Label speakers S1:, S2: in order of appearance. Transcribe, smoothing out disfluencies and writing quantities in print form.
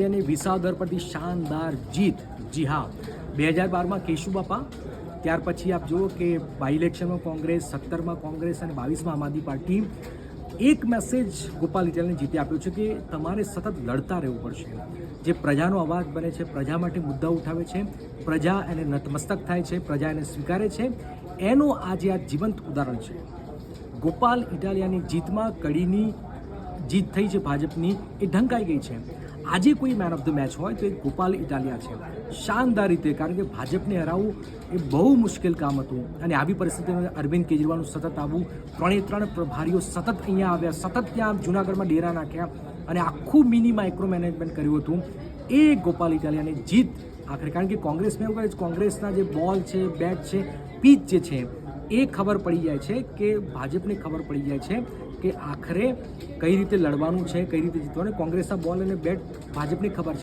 S1: અને વિસાવદર પરથી શાનદાર જીત. જી હા, 2012માં કેશુબાપા, ત્યાર પછી આપ જુઓ કે બાય ઇલેક્શનમાં કોંગ્રેસ, 17માં કોંગ્રેસ અને 22માં આમ આદમી પાર્ટી. એક મેસેજ ગોપાલ ઇટાલિયાને જીતે આપ્યો છે કે તમારે સતત લડતા રહેવું પડશે. જે પ્રજાનો અવાજ બને છે, પ્રજા માટે મુદ્દા ઉઠાવે છે, પ્રજા એને નતમસ્તક થાય છે, પ્રજા એને સ્વીકારે છે, એનું આજે આ જીવંત ઉદાહરણ છે. ગોપાલ ઇટાલિયાની જીતમાં કડીની જીત થઈ છે ભાજપની, એ ઢંકાઈ ગઈ છે. આજે કોઈ મેન ઓફ ધ મેચ હોય તો એ ગોપાલ ઇટાલિયા છે. શાનદાર રીતે, કારણ કે ભાજપને હરાવવું એ બહુ મુશ્કેલ કામ હતું અને આવી પરિસ્થિતિમાં અરવિંદ કેજરીવાલનું સતત આવવું, 3 પ્રભારીઓ સતત અહીંયા આવ્યા, સતત ત્યાં જૂનાગઢમાં ડેરા નાખ્યા અને આખું મિની માઇક્રો મેનેજમેન્ટ કર્યું હતું. એ ગોપાલ ઇટાલિયાની જીત આખરે, કારણ કે કોંગ્રેસમાં એવું કહે છે, કોંગ્રેસના જે બોલ છે, બેટ છે, પીચ જે છે, એ ખબર પડી જાય છે કે ભાજપને ખબર પડી જાય છે કે આખરે કઈ રીતે લડવાનું છે, કઈ રીતે જીતવાનું. કોંગ્રેસના બોલ અને બેટ ભાજપને ખબર છે.